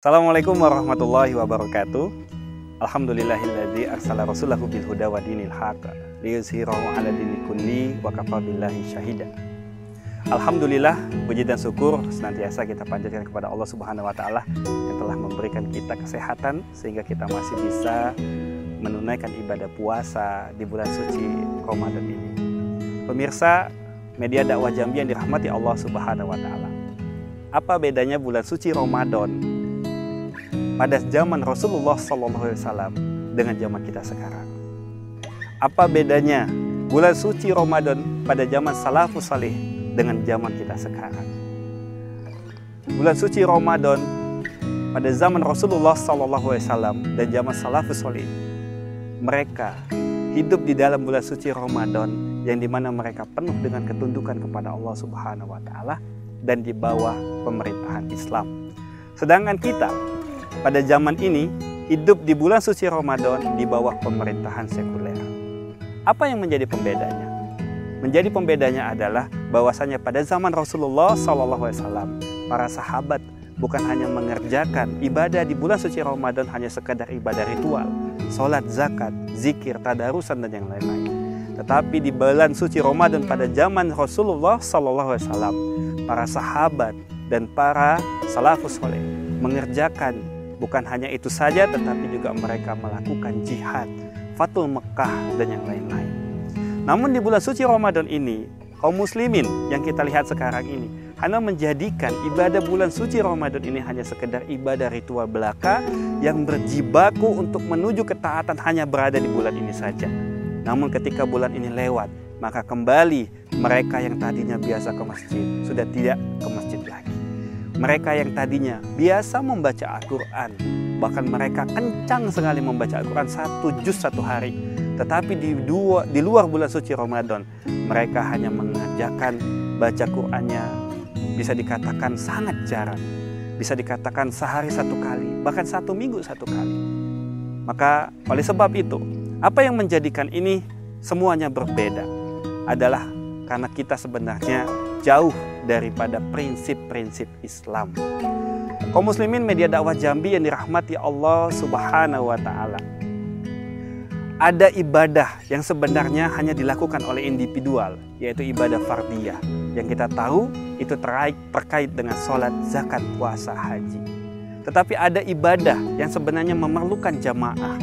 Assalamualaikum warahmatullahi wabarakatuh. Alhamdulillahilladzi arsala rasulahu bil huda wa dinil haq liyuzhirahu 'ala dini kulli wa kafa billahi syahida. Alhamdulillah, puji dan syukur senantiasa kita panjatkan kepada Allah Subhanahu wa taala yang telah memberikan kita kesehatan sehingga kita masih bisa menunaikan ibadah puasa di bulan suci Ramadan ini. Pemirsa media dakwah Jambi yang dirahmati Allah Subhanahu wa taala. Apa bedanya bulan suci Ramadan pada zaman Rasulullah SAW dengan zaman kita sekarang? Apa bedanya bulan suci Ramadan pada zaman salafus salih dengan zaman kita sekarang? Bulan suci Ramadan pada zaman Rasulullah SAW dan zaman salafus salih, mereka hidup di dalam bulan suci Ramadan yang dimana mereka penuh dengan ketundukan kepada Allah Subhanahu wa taala dan di bawah pemerintahan Islam. Sedangkan kita pada zaman ini hidup di bulan suci Ramadan di bawah pemerintahan sekuler. Apa yang menjadi pembedanya? Menjadi pembedanya adalah bahwasanya pada zaman Rasulullah SAW, para sahabat bukan hanya mengerjakan ibadah di bulan suci Ramadan hanya sekadar ibadah ritual, sholat, zakat, zikir, tadarusan dan yang lain-lain. Tetapi di bulan suci Ramadan pada zaman Rasulullah SAW, para sahabat dan para salafus soleh mengerjakan bukan hanya itu saja, tetapi juga mereka melakukan jihad, Fathul Mekah dan yang lain-lain. Namun di bulan suci Ramadan ini, kaum muslimin yang kita lihat sekarang ini hanya menjadikan ibadah bulan suci Ramadan ini hanya sekedar ibadah ritual belaka yang berjibaku untuk menuju ketaatan hanya berada di bulan ini saja. Namun ketika bulan ini lewat, maka kembali mereka yang tadinya biasa ke masjid sudah tidak ke masjid lagi. Mereka yang tadinya biasa membaca Al-Quran, bahkan mereka kencang sekali membaca Al-Quran 1 juz 1 hari. Tetapi di luar bulan suci Ramadan, mereka hanya mengerjakan baca Qurannya bisa dikatakan sangat jarang. Bisa dikatakan sehari 1 kali, bahkan 1 minggu 1 kali. Maka oleh sebab itu, apa yang menjadikan ini semuanya berbeda adalah karena kita sebenarnya jauh daripada prinsip-prinsip Islam. Kaum muslimin media dakwah Jambi yang dirahmati Allah Subhanahu wa taala. Ada ibadah yang sebenarnya hanya dilakukan oleh individual, yaitu ibadah fardiyah. Yang kita tahu itu terkait dengan sholat, zakat, puasa, haji. Tetapi ada ibadah yang sebenarnya memerlukan jamaah,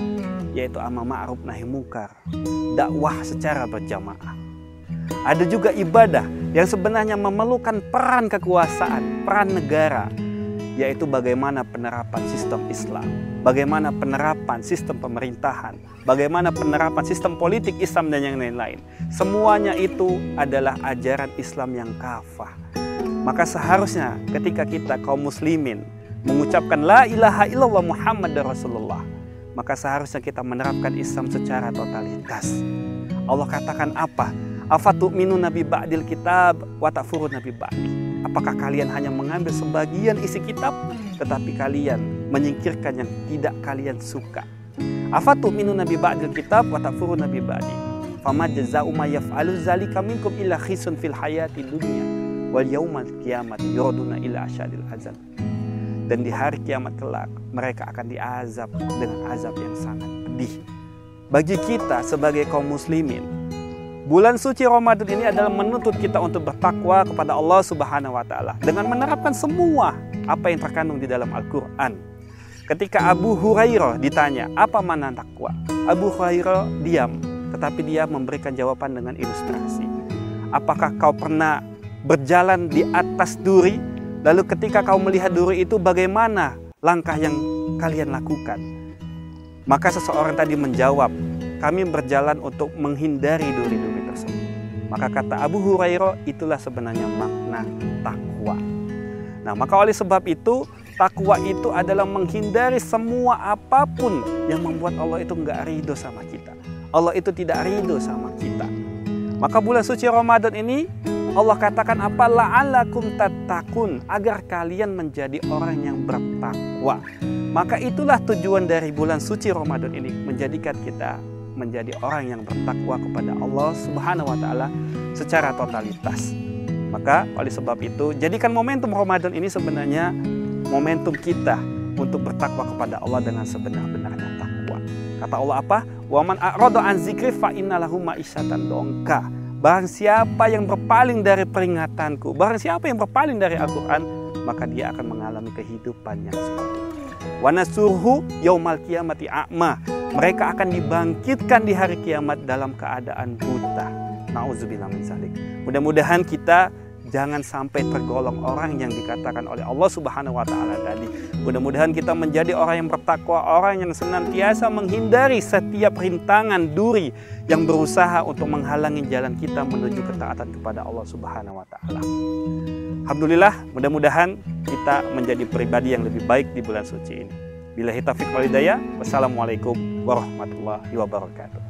yaitu amar ma'ruf nahi munkar, dakwah secara berjamaah. Ada juga ibadah yang sebenarnya memerlukan peran kekuasaan, peran negara, yaitu bagaimana penerapan sistem Islam, bagaimana penerapan sistem pemerintahan, bagaimana penerapan sistem politik Islam dan yang lain-lain. Semuanya itu adalah ajaran Islam yang kafah. Maka seharusnya ketika kita kaum muslimin mengucapkan la ilaha illallah Muhammadar Rasulullah, maka seharusnya kita menerapkan Islam secara totalitas. Allah katakan apa? Afatu'minuna bi ba'dil kitab wa takfuruna bi ba'di. Apakah kalian hanya mengambil sebagian isi kitab tetapi kalian menyingkirkan yang tidak kalian suka? Afatu'minuna bi ba'dil kitab wa takfuruna bi ba'di. Fama jazaa'u may yaf'alu dzalika minkum illa khisun fil hayati dunya wal yaumal qiyamati yuraduna ila asyadil azab. Dan di hari kiamat kelak mereka akan diazab dengan azab yang sangat pedih. Bagi kita sebagai kaum muslimin, bulan suci Ramadan ini adalah menuntut kita untuk bertakwa kepada Allah Subhanahu wa taala dengan menerapkan semua apa yang terkandung di dalam Al-Qur'an. Ketika Abu Hurairah ditanya, "Apa makna takwa?" Abu Hurairah diam, tetapi dia memberikan jawaban dengan ilustrasi. Apakah kau pernah berjalan di atas duri, lalu ketika kau melihat duri itu bagaimana langkah yang kalian lakukan? Maka seseorang tadi menjawab, kami berjalan untuk menghindari duri-duri tersebut. Maka kata Abu Hurairah, itulah sebenarnya makna takwa. Nah, maka oleh sebab itu, takwa itu adalah menghindari semua apapun yang membuat Allah itu enggak ridho sama kita. Allah itu tidak ridho sama kita. Maka bulan suci Ramadan ini, Allah katakan apa? La'allakum tattaqun, agar kalian menjadi orang yang bertakwa. Maka itulah tujuan dari bulan suci Ramadan ini, menjadikan kita menjadi orang yang bertakwa kepada Allah Subhanahu wa taala secara totalitas. Maka oleh sebab itu, jadikan momentum Ramadan ini sebenarnya momentum kita untuk bertakwa kepada Allah dengan sebenar-benarnya takwa. Kata Allah apa? Wa man a'rada an dzikri fa innalahu ma'isyatan dongka. Barang siapa yang berpaling dari peringatanku, barang siapa yang berpaling dari Al-Quran, maka dia akan mengalami kehidupan yang sulit. Wa nasurhu yaumal qiyamati a'ma. Mereka akan dibangkitkan di hari kiamat dalam keadaan buta. Nauzubillah min dzalik. Mudah-mudahan kita jangan sampai tergolong orang yang dikatakan oleh Allah Subhanahu wa Ta'ala tadi. Mudah-mudahan kita menjadi orang yang bertakwa, orang yang senantiasa menghindari setiap rintangan duri yang berusaha untuk menghalangi jalan kita menuju ketaatan kepada Allah Subhanahu wa Ta'ala. Alhamdulillah, mudah-mudahan kita menjadi pribadi yang lebih baik di bulan suci ini. Billahi taufiq wal hidayah. Wassalamualaikum warahmatullahi wabarakatuh.